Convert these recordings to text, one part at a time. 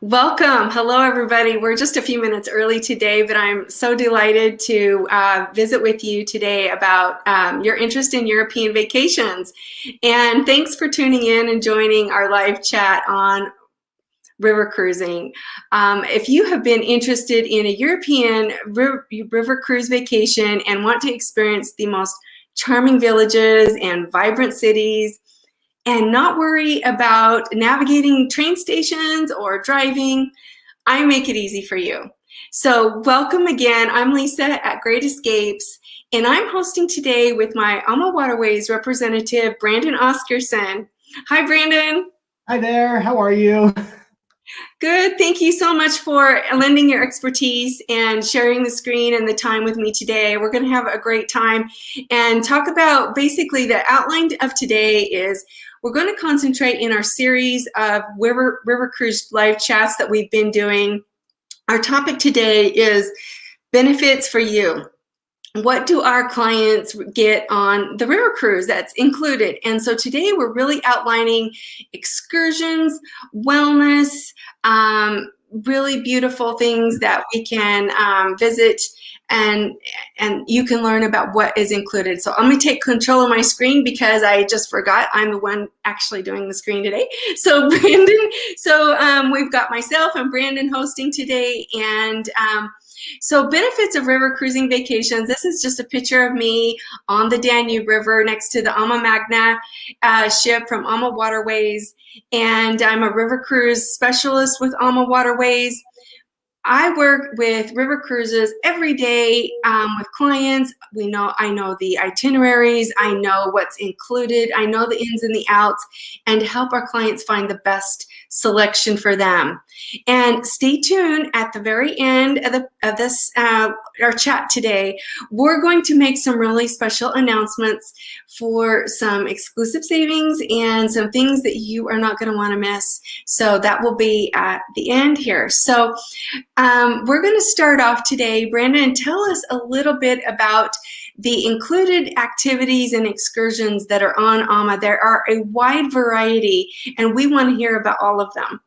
Welcome. Hello, everybody. We're just a few minutes early today, but I'm so delighted to visit with you today about your interest in European vacations. And thanks for tuning in and joining our live chat on river cruising. If you have been interested in a European river cruise vacation and want to experience the most charming villages and vibrant cities, and not worry about navigating train stations or driving, I make it easy for you. So welcome again. I'm Lisa at Great Escapes, and I'm hosting today with my Alma Waterways representative, Brandon Oscarson. Hi, Brandon. Hi there. How are you? Good. Thank you so much for lending your expertise and sharing the screen and the time with me today. We're going to have a great time and talk about basically the outline of today is we're going to concentrate in our series of river cruise live chats that we've been doing. Our topic today is benefits for you. What do our clients get on the river cruise that's included? And so today we're really outlining excursions, wellness, really beautiful things that we can visit and you can learn about what is included. So I'm going to take control of my screen because I just forgot I'm the one actually doing the screen today. So Brandon, we've got myself and Brandon hosting today, and so benefits of river cruising vacations. This is just a picture of me on the Danube River next to the Alma Magna ship from Alma Waterways. And I'm a river cruise specialist with Alma Waterways. I work with river cruises every day with clients. I know the itineraries. I know what's included. I know the ins and the outs, and help our clients find the best selection for them. And stay tuned at the very end of this our chat today. We're going to make some really special announcements for some exclusive savings and some things that you are not going to want to miss. So that will be at the end here. So we're going to start off today. Brandon, tell us a little bit about the included activities and excursions that are on Alma. There are a wide variety, and we want to hear about all of them.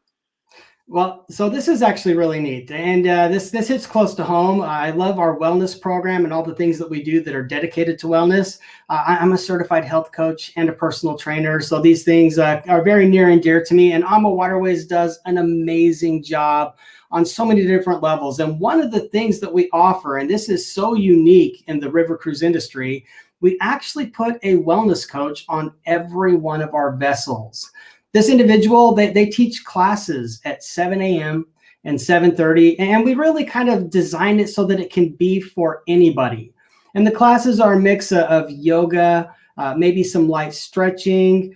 Well, so this is actually really neat, and this hits close to home. I love our wellness program and all the things that we do that are dedicated to wellness. I'm a certified health coach and a personal trainer, so these things are very near and dear to me, and Alma Waterways does an amazing job on so many different levels. And one of the things that we offer, and this is so unique in the river cruise industry, we actually put a wellness coach on every one of our vessels. This individual, they teach classes at 7 a.m. and 7:30, and we really kind of designed it so that it can be for anybody. And the classes are a mix of yoga, maybe some light stretching,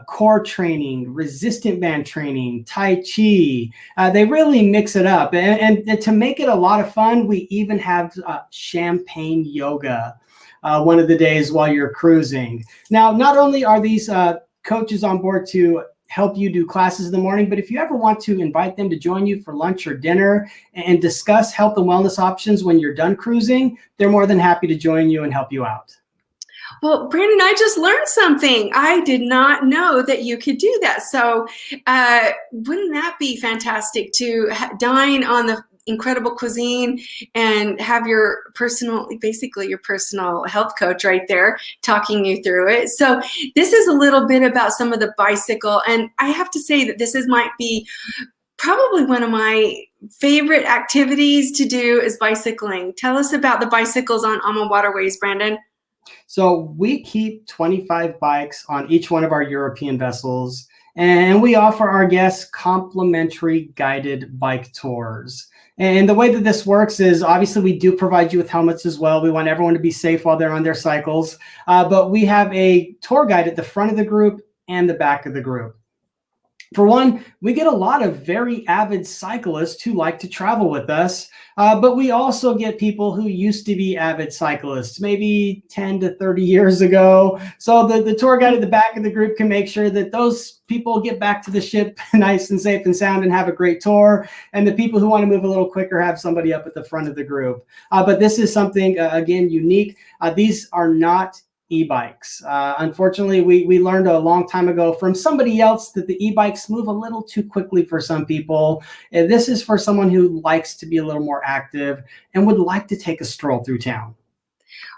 core training, resistant band training, Tai Chi. They really mix it up. And to make it a lot of fun, we even have champagne yoga one of the days while you're cruising. Now, not only are these coaches on board to help you do classes in the morning, but if you ever want to invite them to join you for lunch or dinner and discuss health and wellness options when you're done cruising, they're more than happy to join you and help you out. Well, Brandon, I just learned something. I did not know that you could do that. So wouldn't that be fantastic to dine on the incredible cuisine and have basically your personal health coach right there talking you through it. So this is a little bit about some of the bicycle. And I have to say that might be probably one of my favorite activities to do is bicycling. Tell us about the bicycles on Alma Waterways, Brandon. So we keep 25 bikes on each one of our European vessels, and we offer our guests complimentary guided bike tours. And the way that this works is obviously we do provide you with helmets as well. We want everyone to be safe while they're on their cycles, but we have a tour guide at the front of the group and the back of the group. For one, we get a lot of very avid cyclists who like to travel with us, but we also get people who used to be avid cyclists, maybe 10 to 30 years ago. So the tour guide at the back of the group can make sure that those people get back to the ship nice and safe and sound and have a great tour. And the people who want to move a little quicker have somebody up at the front of the group. But this is something, again, unique. These are not e-bikes. Unfortunately, we learned a long time ago from somebody else that the e-bikes move a little too quickly for some people. And this is for someone who likes to be a little more active and would like to take a stroll through town.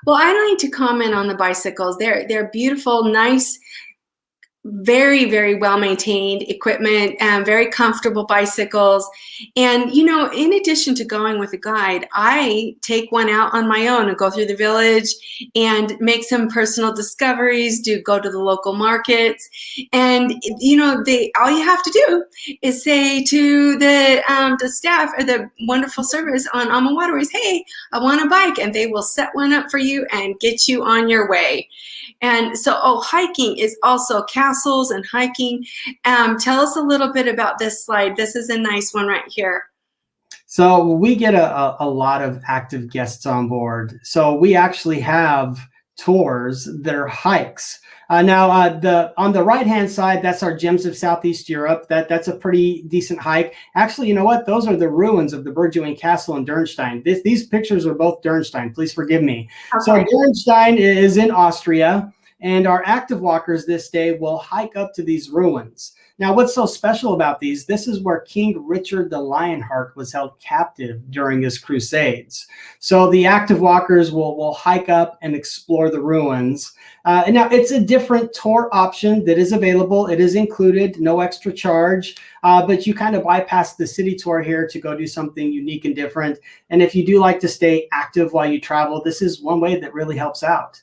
Well, I'd like to comment on the bicycles. They're beautiful, nice, very, very well maintained equipment, very comfortable bicycles. And, you know, in addition to going with a guide, I take one out on my own and go through the village and make some personal discoveries, go to the local markets. And, you know, all you have to do is say to the staff or the wonderful service on Alma Waterways, hey, I want a bike, and they will set one up for you and get you on your way. And so, hiking is also castles and hiking. Tell us a little bit about this slide. This is a nice one right here. So we get a lot of active guests on board. So we actually have tours that are hikes. Now, on the right-hand side, that's our Gems of Southeast Europe. That's a pretty decent hike. Actually, you know what? Those are the ruins of the Burgoyne Castle in Dürnstein. These pictures are both Dürnstein. Please forgive me. Okay. So Dürnstein is in Austria, and our active walkers this day will hike up to these ruins. Now, what's so special about these? This is where King Richard the Lionheart was held captive during his crusades. So the active walkers will hike up and explore the ruins. And now it's a different tour option that is available. It is included, no extra charge, but you kind of bypass the city tour here to go do something unique and different. And if you do like to stay active while you travel, this is one way that really helps out.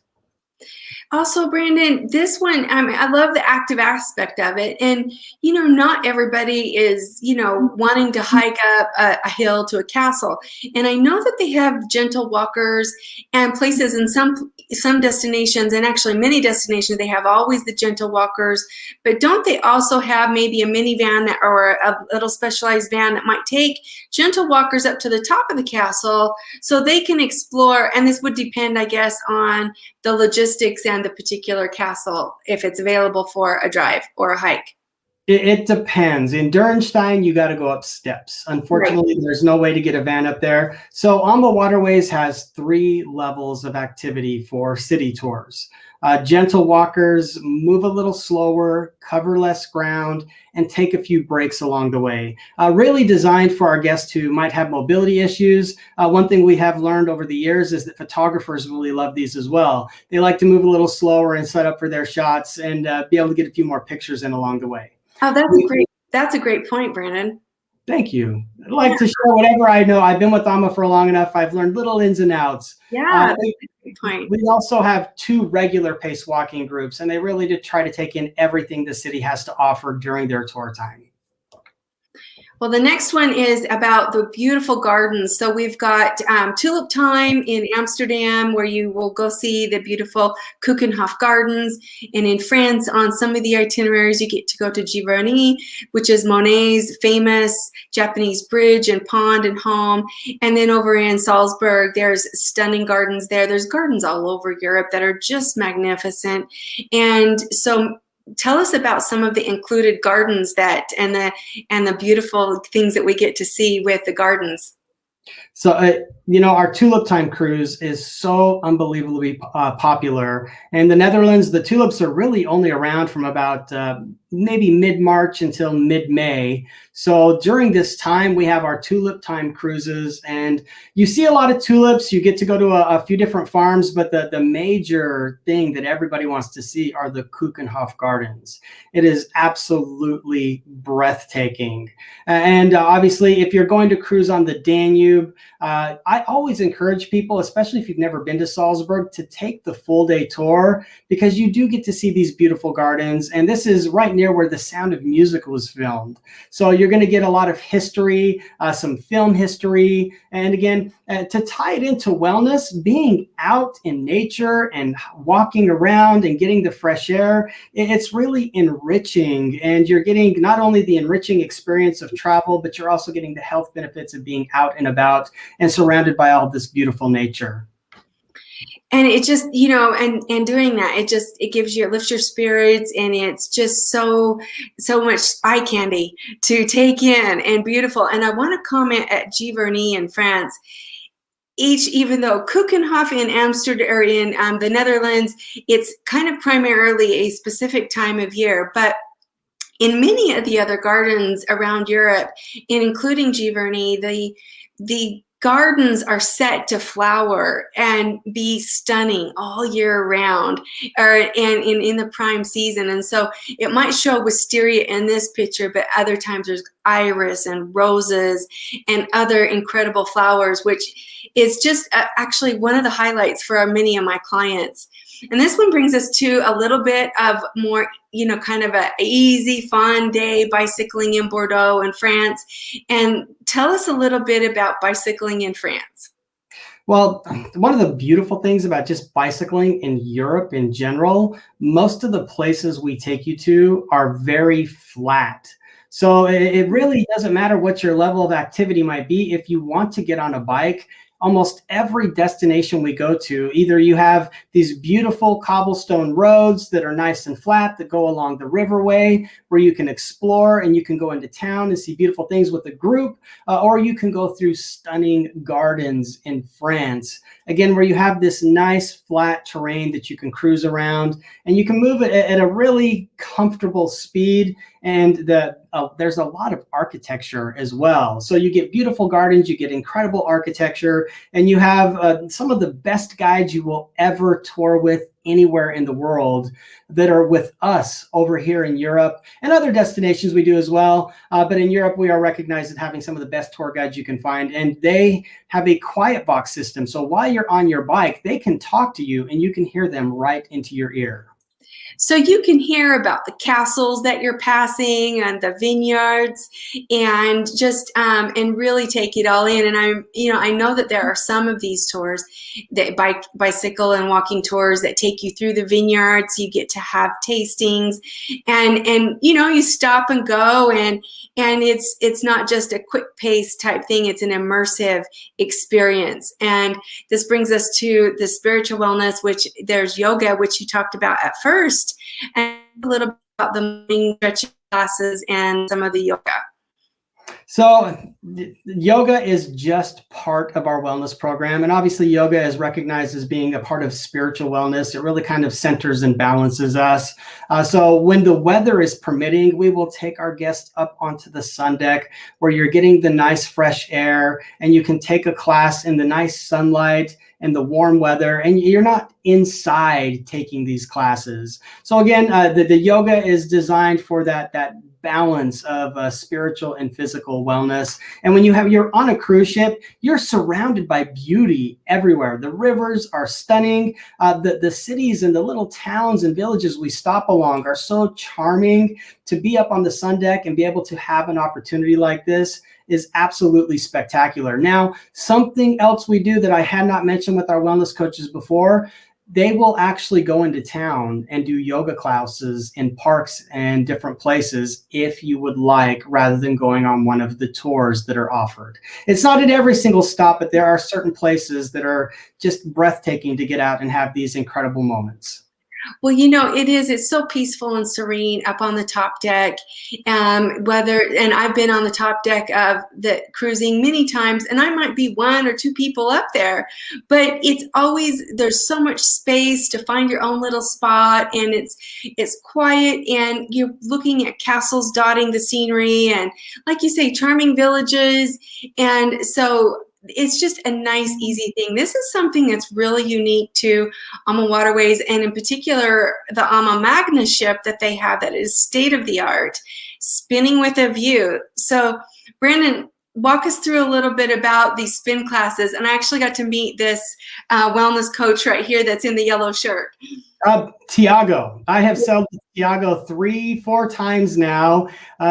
Also, Brandon, this one, I love the active aspect of it. And, you know, not everybody is, you know, wanting to hike up a hill to a castle. And I know that they have gentle walkers and places in some destinations, and actually many destinations, they have always the gentle walkers. But don't they also have maybe a minivan or a little specialized van that might take gentle walkers up to the top of the castle so they can explore? And this would depend, I guess, on the logistics and the particular castle, if it's available for a drive or a hike. It depends. In Dürnstein, you got to go up steps. Unfortunately, right. There's no way to get a van up there. So Alma Waterways has 3 levels of activity for city tours. Gentle walkers move a little slower, cover less ground, and take a few breaks along the way. Really designed for our guests who might have mobility issues. One thing we have learned over the years is that photographers really love these as well. They like to move a little slower and set up for their shots and be able to get a few more pictures in along the way. Oh, that's a great point, Brandon. Thank you. I'd like to share whatever I know. I've been with Alma for long enough. I've learned little ins and outs. Yeah, that's a good point. We also have 2 regular pace walking groups, and they really did try to take in everything the city has to offer during their tour time. Well, the next one is about the beautiful gardens. So we've got Tulip Time in Amsterdam, where you will go see the beautiful Keukenhof Gardens. And in France, on some of the itineraries, you get to go to Giverny, which is Monet's famous Japanese bridge and pond and home. And then over in Salzburg, there's stunning gardens there. There's gardens all over Europe that are just magnificent. And so tell us about some of the included gardens and the beautiful things that we get to see with the gardens. So, you know, our Tulip Time cruise is so unbelievably popular. In the Netherlands, the tulips are really only around from about maybe mid-March until mid-May. So during this time, we have our Tulip Time cruises, and you see a lot of tulips. You get to go to a few different farms, but the major thing that everybody wants to see are the Keukenhof Gardens. It is absolutely breathtaking. And obviously, if you're going to cruise on the Danube, I always encourage people, especially if you've never been to Salzburg, to take the full day tour, because you do get to see these beautiful gardens. And this is right near where The Sound of Music was filmed. So you're going to get a lot of history, some film history. And again, to tie it into wellness, being out in nature and walking around and getting the fresh air, it's really enriching. And you're getting not only the enriching experience of travel, but you're also getting the health benefits of being out and about and surrounded by all this beautiful nature. And it just, you know, and doing that, it gives you, it lifts your spirits, and it's just so much eye candy to take in and beautiful. And I want to comment at Giverny in France. even though Keukenhof in Amsterdam or in the Netherlands, it's kind of primarily a specific time of year, but in many of the other gardens around Europe, and including Giverny, the gardens are set to flower and be stunning all year round, and in the prime season. And so it might show wisteria in this picture, but other times there's iris and roses and other incredible flowers, which is just actually one of the highlights for many of my clients. And this one brings us to a little bit of more, kind of a easy, fun day bicycling in Bordeaux in France. And tell us a little bit about bicycling in France. Well, one of the beautiful things about just bicycling in Europe in general, most of the places we take you to are very flat. So it really doesn't matter what your level of activity might be. If you want to get on a bike, almost every destination we go to, either you have these beautiful cobblestone roads that are nice and flat that go along the riverway where you can explore and you can go into town and see beautiful things with a group, or you can go through stunning gardens in France, again, where you have this nice flat terrain that you can cruise around and you can move it at a really comfortable speed. And there's a lot of architecture as well. So you get beautiful gardens, you get incredible architecture, and you have some of the best guides you will ever tour with anywhere in the world that are with us over here in Europe, and other destinations we do as well. But in Europe, we are recognized as having some of the best tour guides you can find, and they have a quiet box system. So while you're on your bike, they can talk to you and you can hear them right into your ear. So you can hear about the castles that you're passing and the vineyards, and just and really take it all in. And I know that there are some of these tours, that bicycle and walking tours, that take you through the vineyards. You get to have tastings, and you stop and go, and it's not just a quick pace type thing. It's an immersive experience. And this brings us to the spiritual wellness, which there's yoga, which you talked about at first, and a little bit about the morning stretching classes and some of the yoga. So yoga is just part of our wellness program. And obviously yoga is recognized as being a part of spiritual wellness. It really kind of centers and balances us. So when the weather is permitting, we will take our guests up onto the sun deck where you're getting the nice fresh air and you can take a class in the nice sunlight and the warm weather, and you're not inside taking these classes. So again, the yoga is designed for that balance of spiritual and physical wellness. And when you're on a cruise ship, you're surrounded by beauty everywhere. The rivers are stunning. The cities and the little towns and villages we stop along are so charming. To be up on the sun deck and be able to have an opportunity like this is absolutely spectacular. Now, something else we do that I had not mentioned with our wellness coaches before, they will actually go into town and do yoga classes in parks and different places if you would like, rather than going on one of the tours that are offered. It's not at every single stop, but there are certain places that are just breathtaking to get out and have these incredible moments. Well, it's so peaceful and serene up on the top deck. And I've been on the top deck of the cruising many times, and I might be one or two people up there, but it's always, there's so much space to find your own little spot, and it's quiet, and you're looking at castles dotting the scenery, and like you say, charming villages. And so it's just a nice, easy thing. This is something that's really unique to AMA Waterways, and in particular, the AMA Magna ship that they have that is state-of-the-art, spinning with a view. So, Brandon, walk us through a little bit about these spin classes. And I actually got to meet this wellness coach right here that's in the yellow shirt. Tiago. I have sailed with Tiago 3-4 times now.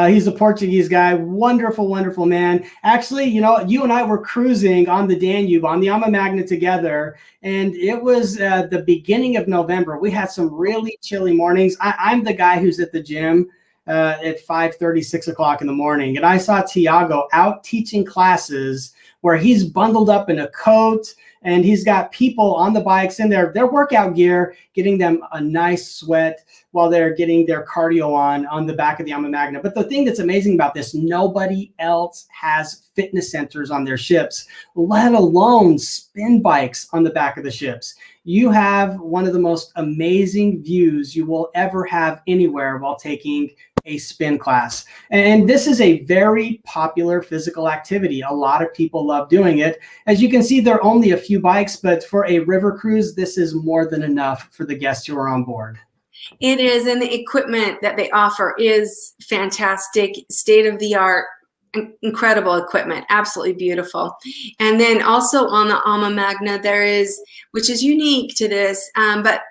He's a Portuguese guy. Wonderful, wonderful man. Actually, you and I were cruising on the Danube on the AMA Magna together, and it was the beginning of November. We had some really chilly mornings. I'm the guy who's at the gym at 5:30, 6 o'clock in the morning, and I saw Tiago out teaching classes where he's bundled up in a coat And he's got people on the bikes in their workout gear, getting them a nice sweat while they're getting their cardio on the back of the Alma Magna. But the thing that's amazing about this, nobody else has fitness centers on their ships, let alone spin bikes on the back of the ships. You have one of the most amazing views you will ever have anywhere while taking a spin class. And this is a very popular physical activity. A lot of people love doing it. As you can see, there are only a few bikes, but for a river cruise, this is more than enough for the guests who are on board. It is, and the equipment that they offer is fantastic, state of the art, incredible equipment, absolutely beautiful. And then also on the Alma Magna, there is, which is unique to this, but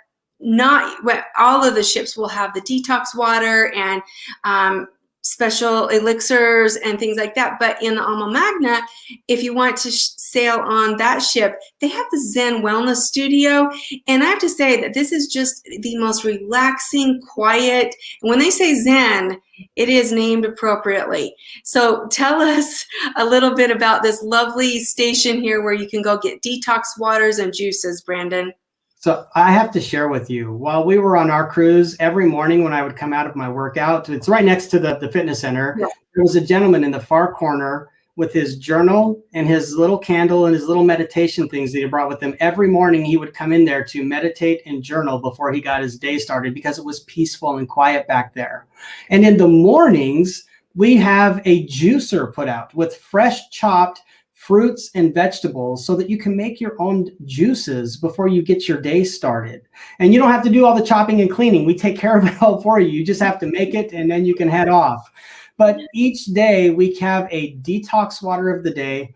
not all of the ships will have the detox water and special elixirs and things like that. But in the Alma Magna, if you want to sail on that ship, they have the Zen Wellness Studio. And I have to say that this is just the most relaxing, quiet. And when they say Zen, it is named appropriately. So tell us a little bit about this lovely station here where you can go get detox waters and juices, Brandon. So I have to share with you, while we were on our cruise, every morning when I would come out of my workout, it's right next to the fitness center. Yeah. There was a gentleman in the far corner with his journal and his little candle and his little meditation things that he brought with him. Every morning he would come in there to meditate and journal before he got his day started because it was peaceful and quiet back there. And in the mornings, we have a juicer put out with fresh chopped fruits and vegetables so that you can make your own juices before you get your day started. And you don't have to do all the chopping and cleaning. We take care of it all for you. You just have to make it and then you can head off. But each day we have a detox water of the day.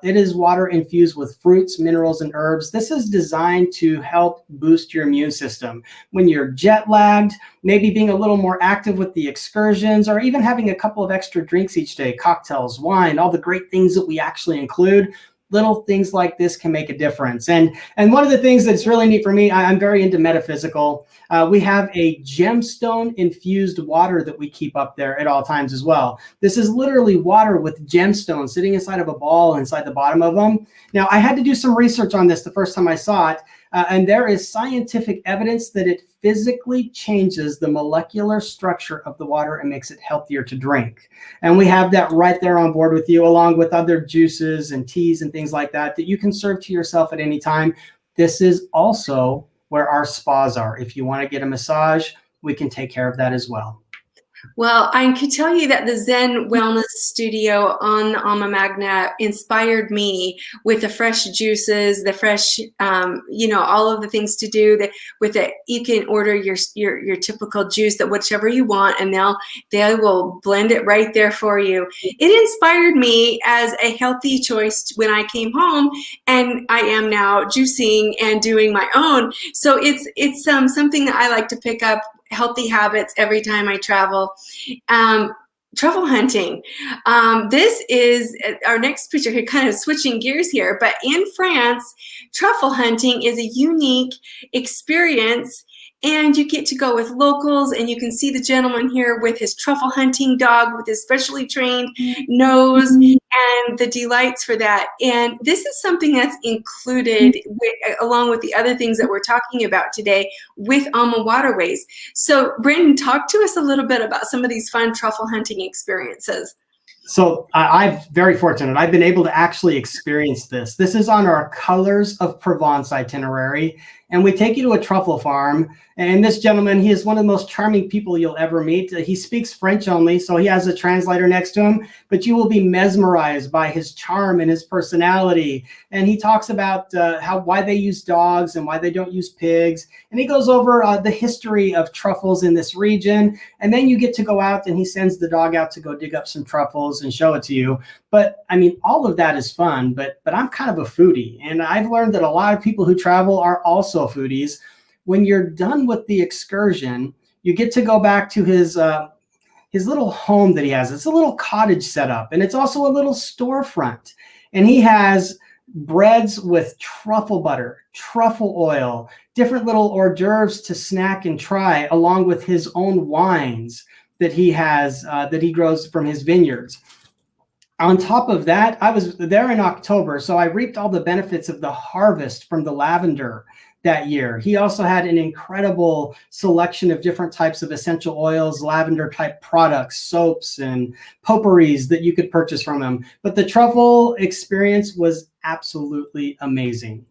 It is water infused with fruits, minerals, and herbs. This is designed to help boost your immune system. When you're jet lagged, maybe being a little more active with the excursions, or even having a couple of extra drinks each day, cocktails, wine, all the great things that we actually include. Little things like this can make a difference. And one of the things that's really neat for me, I'm very into metaphysical. We have a gemstone infused water that we keep up there at all times as well. This is literally water with gemstones sitting inside of a ball inside the bottom of them. Now, I had to do some research on this the first time I saw it. And there is scientific evidence that it physically changes the molecular structure of the water and makes it healthier to drink. And we have that right there on board with you, along with other juices and teas and things like that you can serve to yourself at any time. This is also where our spas are. If you want to get a massage, we can take care of that as well. Well, I could tell you that the Zen Wellness Studio on the Alma Magna inspired me with the fresh juices, the fresh, all of the things to do. With it, you can order your typical juice, that whichever you want, and they will blend it right there for you. It inspired me as a healthy choice when I came home, and I am now juicing and doing my own. So it's something that I like to pick up. Healthy habits every time I travel. Truffle hunting. This is our next picture here, kind of switching gears here, but in France, truffle hunting is a unique experience, and you get to go with locals, and you can see the gentleman here with his truffle hunting dog with his specially trained nose and the delights for that. And this is something that's included along with the other things that we're talking about today with Alma Waterways. So Brandon, talk to us a little bit about some of these fun truffle hunting experiences. So I'm very fortunate. I've been able to actually experience this. This is on our Colors of Provence itinerary. And we take you to a truffle farm. And this gentleman, he is one of the most charming people you'll ever meet. He speaks French only, so he has a translator next to him. But you will be mesmerized by his charm and his personality. And he talks about why they use dogs and why they don't use pigs. And he goes over the history of truffles in this region. And then you get to go out, and he sends the dog out to go dig up some truffles and show it to you. But I mean, all of that is fun, but I'm kind of a foodie. And I've learned that a lot of people who travel are also foodies. When you're done with the excursion, you get to go back to his little home that he has. It's a little cottage setup, and it's also a little storefront. And he has breads with truffle butter, truffle oil, different little hors d'oeuvres to snack and try, along with his own wines that he has, that he grows from his vineyards. On top of that, I was there in October, so I reaped all the benefits of the harvest from the lavender that year. He also had an incredible selection of different types of essential oils, lavender type products, soaps, and potpourris that you could purchase from him. But the truffle experience was absolutely amazing.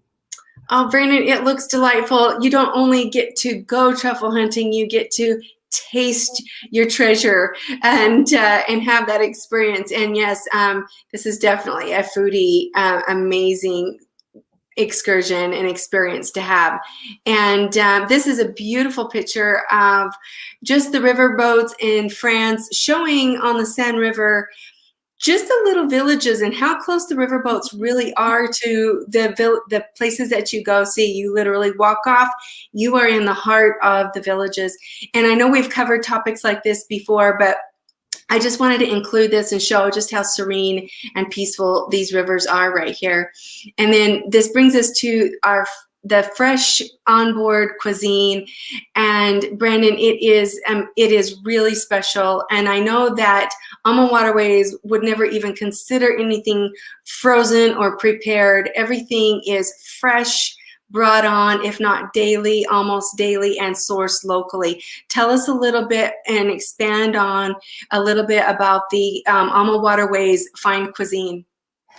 Oh, Brandon, it looks delightful. You don't only get to go truffle hunting, you get to taste your treasure and have that experience. And yes, this is definitely a foodie, amazing excursion and experience to have. And this is a beautiful picture of just the river boats in France showing on the Seine River just the little villages and how close the riverboats really are to the places that you go see. You literally walk off, you are in the heart of the villages. And I know we've covered topics like this before, but I just wanted to include this and show just how serene and peaceful these rivers are right here. And then this brings us to the fresh onboard cuisine. And Brandon, it is really special. And I know that Alma Waterways would never even consider anything frozen or prepared. Everything is fresh, brought on, if not daily, almost daily, and sourced locally. Tell us a little bit and expand on a little bit about the Alma Waterways fine cuisine.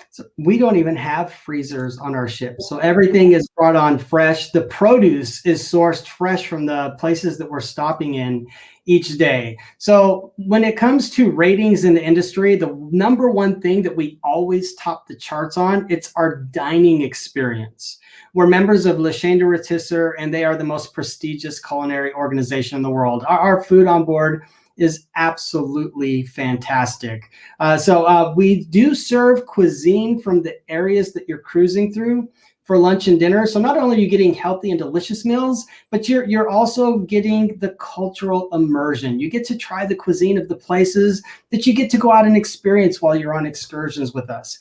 So we don't even have freezers on our ship. So everything is brought on fresh. The produce is sourced fresh from the places that we're stopping in each day. So when it comes to ratings in the industry, the number one thing that we always top the charts on, it's our dining experience. We're members of Le Chain de Rotisserie, and they are the most prestigious culinary organization in the world. Our food on board is absolutely fantastic. So we do serve cuisine from the areas that you're cruising through for lunch and dinner. So not only are you getting healthy and delicious meals, but you're also getting the cultural immersion. You get to try the cuisine of the places that you get to go out and experience while you're on excursions with us.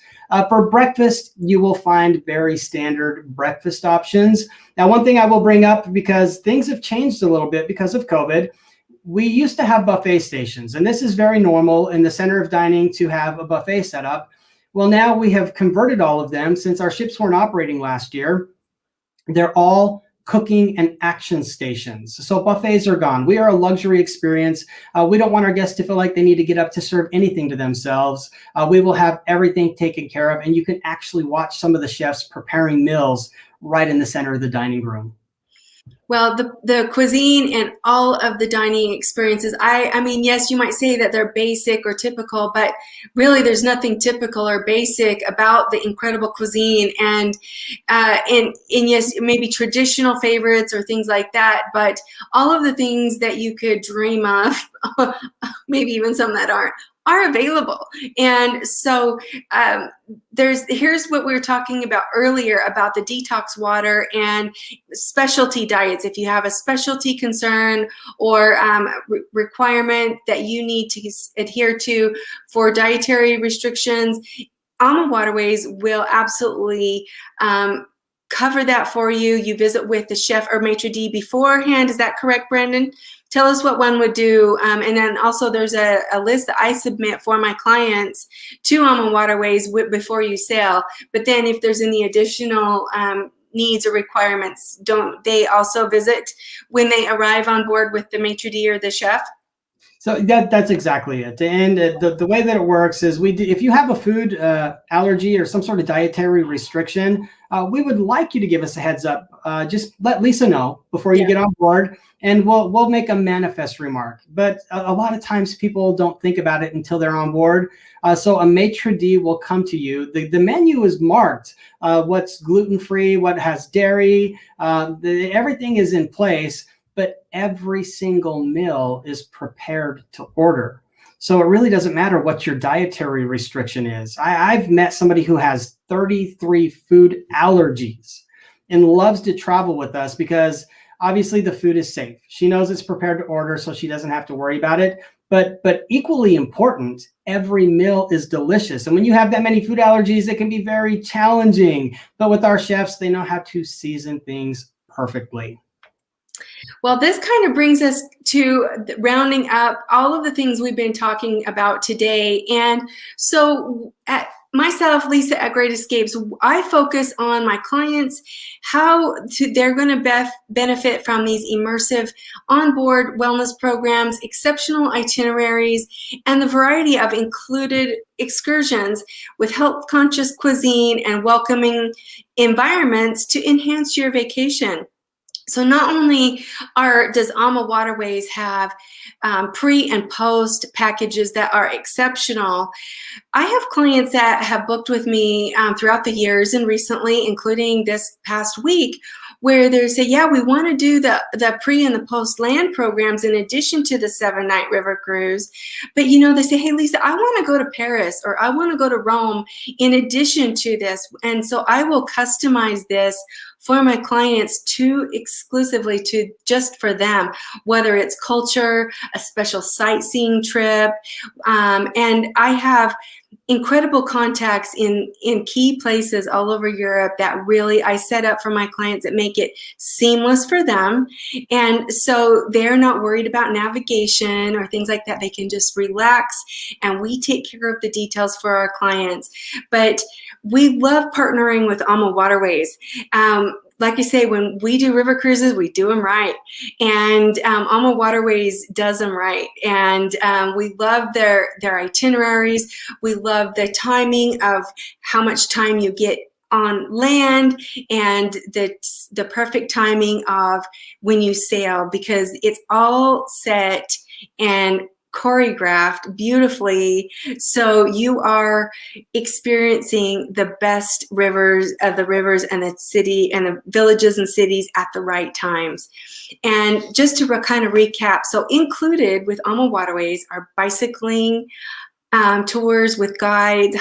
For breakfast, you will find very standard breakfast options. Now, one thing I will bring up, because things have changed a little bit because of COVID, we used to have buffet stations, and this is very normal in the center of dining to have a buffet set up. Well, now we have converted all of them since our ships weren't operating last year. They're all cooking and action stations. So buffets are gone. We are a luxury experience. We don't want our guests to feel like they need to get up to serve anything to themselves. We will have everything taken care of, and you can actually watch some of the chefs preparing meals right in the center of the dining room. Well, the cuisine and all of the dining experiences, I mean, yes, you might say that they're basic or typical, but really there's nothing typical or basic about the incredible cuisine. And yes, maybe traditional favorites or things like that, but all of the things that you could dream of, maybe even some that aren't, are available. And so here's what we were talking about earlier about the detox water and specialty diets. If you have a specialty concern or requirement that you need to adhere to for dietary restrictions, Alma Waterways will absolutely cover that for you. You visit with the chef or maitre d' beforehand. Is that correct, Brandon? Tell us what one would do. And then also there's a list that I submit for my clients to Alma Waterways before you sail. But then if there's any additional needs or requirements, don't they also visit when they arrive on board with the maitre d' or the chef? So that's exactly it. And the way that it works is if you have a food allergy or some sort of dietary restriction, we would like you to give us a heads up. Just let Lisa know before you get on board, and we'll make a manifest remark. But a lot of times people don't think about it until they're on board. So a maitre d' will come to you. The menu is marked. What's gluten-free, what has dairy, everything is in place. But every single meal is prepared to order. So it really doesn't matter what your dietary restriction is. I've met somebody who has 33 food allergies and loves to travel with us because obviously the food is safe. She knows it's prepared to order, so she doesn't have to worry about it. But equally important, every meal is delicious. And when you have that many food allergies, it can be very challenging. But with our chefs, they know how to season things perfectly. Well, this kind of brings us to rounding up all of the things we've been talking about today. And so at myself, Lisa at Great Escapes, I focus on my clients, they're going to benefit from these immersive onboard wellness programs, exceptional itineraries, and the variety of included excursions with health-conscious cuisine and welcoming environments to enhance your vacation. So not only does Alma Waterways have pre and post packages that are exceptional, I have clients that have booked with me throughout the years and recently, including this past week, where they say, yeah, we want to do the pre and the post land programs in addition to the 7-night river cruise. But, they say, hey, Lisa, I want to go to Paris or I want to go to Rome in addition to this. And so I will customize this for my clients exclusively just for them, whether it's culture, a special sightseeing trip. And I have incredible contacts in key places all over Europe that really I set up for my clients that make it seamless for them. And so they're not worried about navigation or things like that. They can just relax and we take care of the details for our clients. But we love partnering with Alma Waterways. Like I say, when we do river cruises, we do them right. And Alma Waterways does them right. And we love their itineraries. We love the timing of how much time you get on land and the perfect timing of when you sail, because it's all set and choreographed beautifully, so you are experiencing the best rivers and the city and the villages and cities at the right times. And just to kind of recap, so included with Alma Waterways are bicycling tours with guides,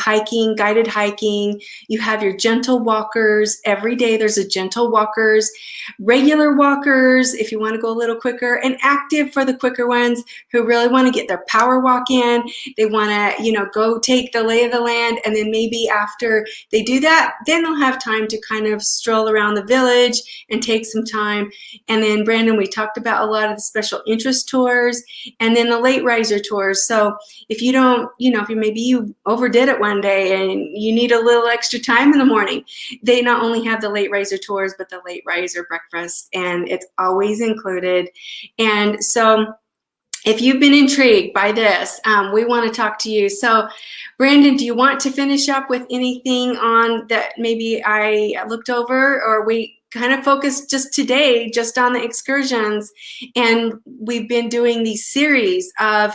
guided hiking. You have your gentle walkers. Every day there's a gentle walkers, regular walkers if you want to go a little quicker, and active for the quicker ones who really want to get their power walk in. They want to, go take the lay of the land, and then maybe after they do that, then they'll have time to kind of stroll around the village and take some time. And then Brandon, we talked about a lot of the special interest tours and then the late riser tours. So if you don't, if you overdid it one day and you need a little extra time in the morning, they not only have the late riser tours, but the late riser breakfast, and it's always included. And so if you've been intrigued by this, we want to talk to you. So Brandon, do you want to finish up with anything on that maybe I looked over, or we kind of focused just today just on the excursions, and we've been doing these series of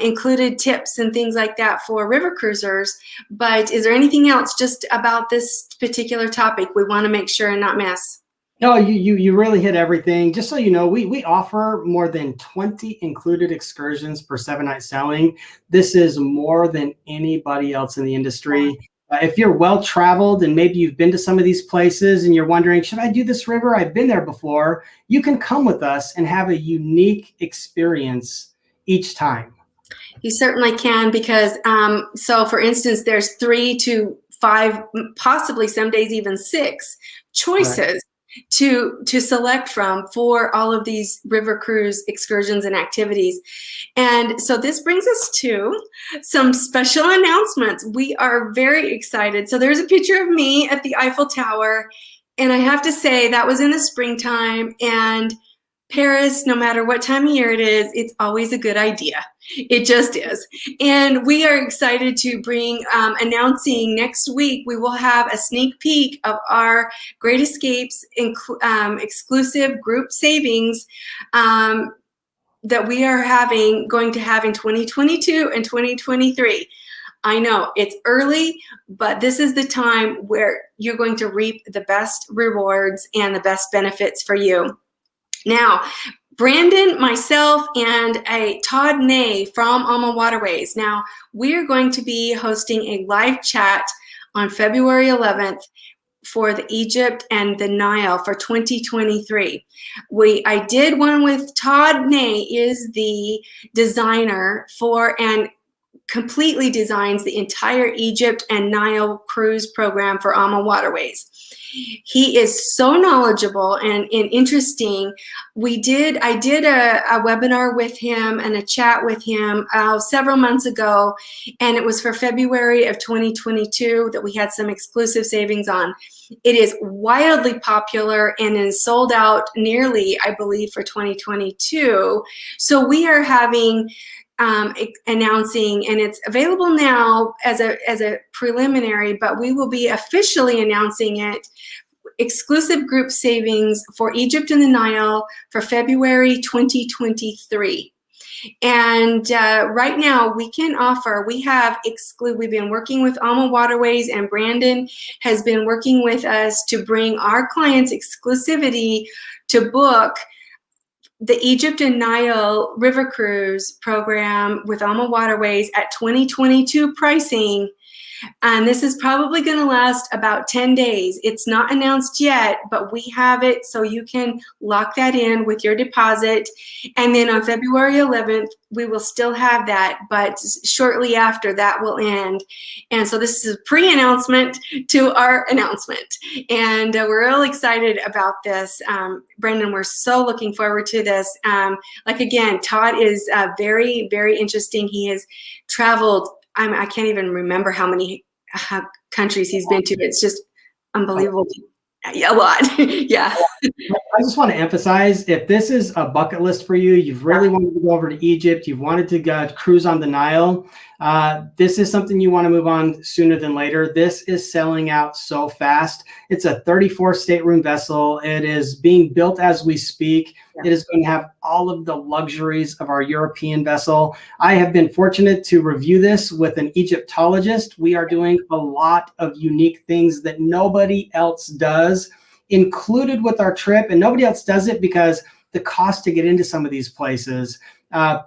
included tips and things like that for river cruisers. But is there anything else just about this particular topic we want to make sure and not miss? No, you really hit everything. Just so you know, we offer more than 20 included excursions per 7-night sailing. This is more than anybody else in the industry. If you're well-traveled and maybe you've been to some of these places and you're wondering, should I do this river? I've been there before. You can come with us and have a unique experience each time. You certainly can, because so for instance, there's 3 to 5, possibly some days even 6 choices. Right. To select from for all of these river cruise excursions and activities. And so this brings us to some special announcements. We are very excited. So there's a picture of me at the Eiffel Tower, and I have to say that was in the springtime, and Paris, no matter what time of year it is, it's always a good idea. It just is. And we are excited to bring, announcing next week, we will have a sneak peek of our Great Escapes exclusive group savings that we are going to have in 2022 and 2023. I know it's early, but this is the time where you're going to reap the best rewards and the best benefits for you. Now, Brandon, myself, and Todd Ney from Alma Waterways. Now, we're going to be hosting a live chat on February 11th for the Egypt and the Nile for 2023. I did one with Todd Ney, is the designer for, and completely designs the entire Egypt and Nile cruise program for AMA Waterways. He is so knowledgeable and interesting. I did a webinar with him and a chat with him several months ago, and it was for February of 2022 that we had some exclusive savings on. It is wildly popular and is sold out nearly, I believe, for 2022. So we are having announcing, and it's available now as a preliminary, but we will be officially announcing it, exclusive group savings for Egypt and the Nile for February 2023. And right now we can offer, we've been working with AMA Waterways, and Brandon has been working with us to bring our clients exclusivity to book the Egypt and Nile River Cruise program with AMA Waterways at 2022 pricing. And this is probably going to last about 10 days. It's not announced yet, but we have it, so you can lock that in with your deposit. And then on February 11th, we will still have that, but shortly after that will end. And so this is a pre-announcement to our announcement. And we're real excited about this. Brendan, we're so looking forward to this. Again, Todd is very, very interesting. He has traveled, I can't even remember how many countries he's been to. It's just unbelievable. Yeah, a lot. Yeah. I just want to emphasize, if this is a bucket list for you, you've really wanted to go over to Egypt, you've wanted to cruise on the Nile, this is something you want to move on sooner than later. This is selling out so fast. It's a 34 stateroom vessel. It is being built as we speak. It is going to have all of the luxuries of our European vessel. I have been fortunate to review this with an Egyptologist. We are doing a lot of unique things that nobody else does, included with our trip, and nobody else does it because the cost to get into some of these places.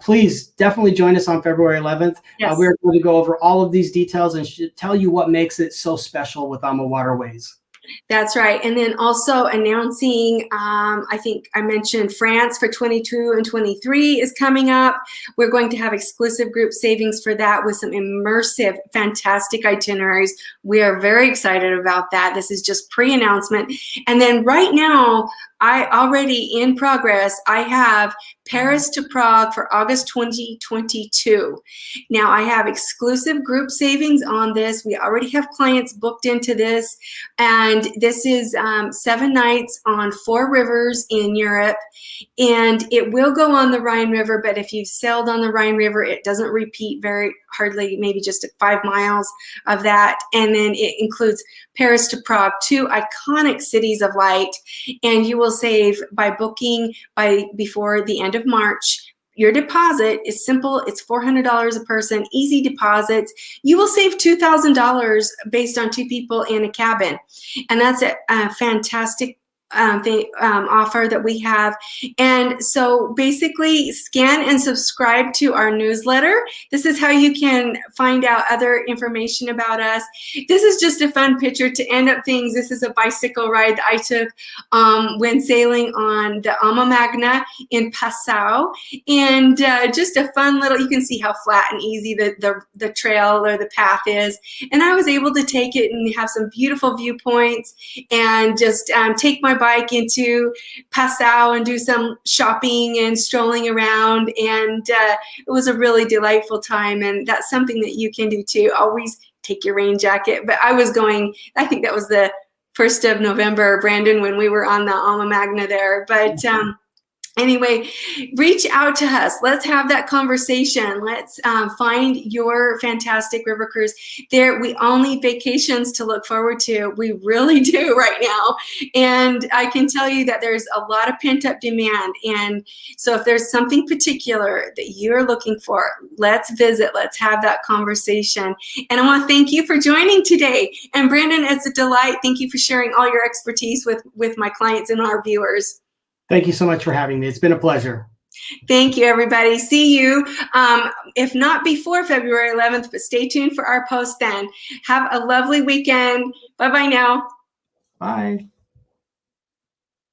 Please definitely join us on February 11th. Yes. We're going to go over all of these details and tell you what makes it so special with AMA Waterways. That's right. And then also announcing, I think I mentioned France for 22 and 23 is coming up. We're going to have exclusive group savings for that with some immersive, fantastic itineraries. We are very excited about that. This is just pre-announcement. And then right now, in progress, I have Paris to Prague for August 2022. Now I have exclusive group savings on this. We already have clients booked into this. And this is 7 nights on 4 rivers in Europe. And it will go on the Rhine River, but if you've sailed on the Rhine River, it doesn't repeat hardly, maybe just 5 miles of that. And then it includes Paris to Prague, 2 iconic cities of light. And you will save by booking before the end of March. Your deposit is simple. It's $400 a person, easy deposits. You will save $2,000 based on 2 people in a cabin. And that's a fantastic offer that we have. And so basically scan and subscribe to our newsletter. This is how you can find out other information about us. This is just a fun picture to end up things. This is a bicycle ride that I took when sailing on the Alma Magna in Passau. And just a fun little, you can see how flat and easy the trail or the path is. And I was able to take it and have some beautiful viewpoints and just take my bike into Passau and do some shopping and strolling around, and it was a really delightful time. And that's something that you can do too. Always take your rain jacket. But I think that was the 1st of November, Brandon, when we were on the Alma Magna there. But anyway, reach out to us. Let's have that conversation. Let's find your fantastic river cruise. We all need vacations to look forward to. We really do right now. And I can tell you that there's a lot of pent-up demand. And so if there's something particular that you're looking for, let's visit. Let's have that conversation. And I want to thank you for joining today. And Brandon, it's a delight. Thank you for sharing all your expertise with my clients and our viewers. Thank you so much for having me. It's been a pleasure. Thank you, everybody. See you, if not before February 11th, but stay tuned for our post then. Have a lovely weekend. Bye-bye now. Bye.